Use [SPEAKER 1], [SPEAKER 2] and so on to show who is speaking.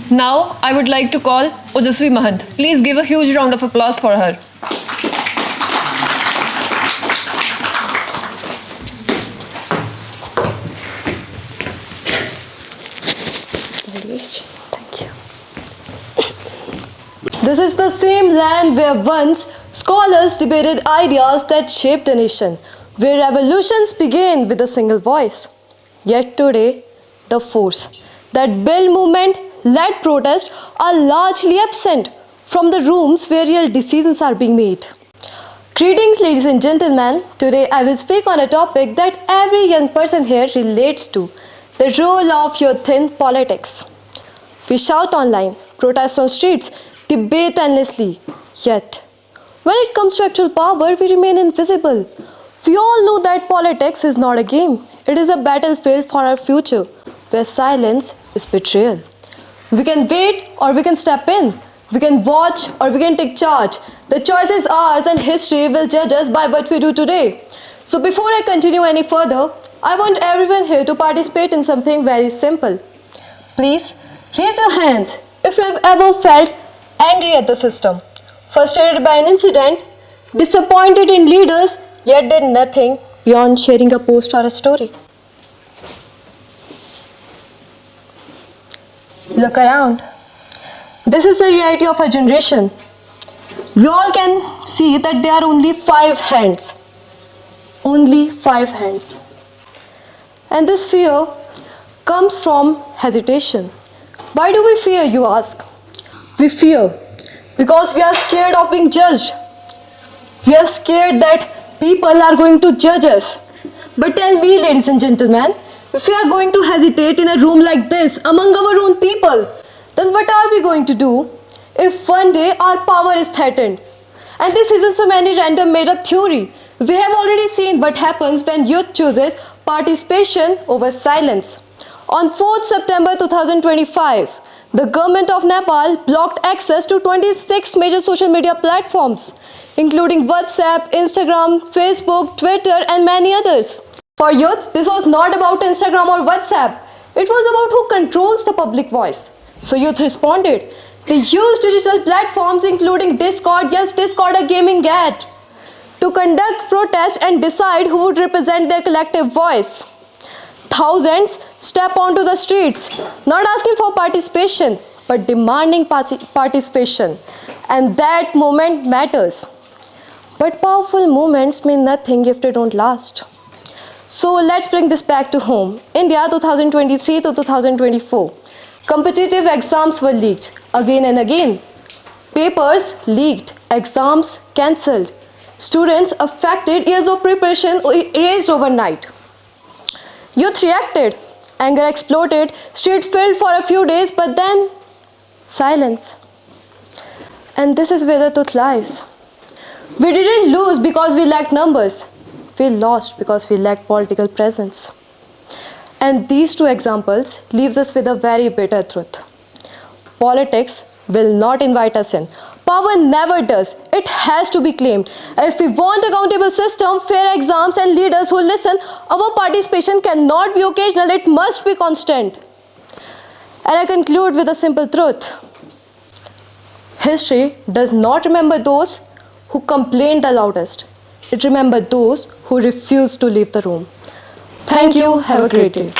[SPEAKER 1] Now, I would like to call Ojasvi Mahant. Please give a huge round of applause for her.
[SPEAKER 2] Thank you. This is the same land where once scholars debated ideas that shaped a nation, where revolutions began with a single voice. Yet today, the force that built movement led protest are largely absent from the rooms where real decisions are being made. Greetings, ladies and gentlemen. Today I will speak on a topic that every young person here relates to: the role of youth in politics. We shout online, protest on streets, debate endlessly. Yet, when it comes to actual power, we remain invisible. We all know that politics is not a game. It is a battlefield for our future, where silence is betrayal. We can wait or we can step in. We can watch or we can take charge. The choice is ours and history will judge us by what we do today. So before I continue any further, I want everyone here to participate in something very simple. Please raise your hands if you have ever felt angry at the system, frustrated by an incident, disappointed in leaders, yet did nothing beyond sharing a post or a story. Look around. This is the reality of our generation. We all can see that there are only 5 hands. Only 5 hands. And this fear comes from hesitation. Why do we fear, you ask? We fear because we are scared of being judged. We are scared that people are going to judge us. But tell me, ladies and gentlemen, if we are going to hesitate in a room like this among our own people, then what are we going to do if one day our power is threatened? And this isn't some any random made up theory. We have already seen what happens when youth chooses participation over silence. On 4th September 2025, the government of Nepal blocked access to 26 major social media platforms, including WhatsApp, Instagram, Facebook, Twitter, and many others. For youth, this was not about Instagram or WhatsApp. It was about who controls the public voice. So youth responded. They used digital platforms including Discord, yes, Discord, a gaming ad, to conduct protests and decide who would represent their collective voice. Thousands step onto the streets, not asking for participation, but demanding participation. And that moment matters. But powerful movements mean nothing if they don't last. So let's bring this back to home. India 2023 to 2024. Competitive exams were leaked again and again. Papers leaked, exams cancelled. Students affected, years of preparation erased overnight. Youth reacted, anger exploded, street filled for a few days, but then silence. And this is where the truth lies. We didn't lose because we lacked numbers. We lost because we lacked political presence. And these two examples leaves us with a very bitter truth. Politics will not invite us in. Power never does. It has to be claimed. And if we want accountable system, fair exams and leaders who listen, our participation cannot be occasional, it must be constant. And I conclude with a simple truth. History does not remember those who complained the loudest. It remembers those who refused to leave the room. Thank you. Have a great day.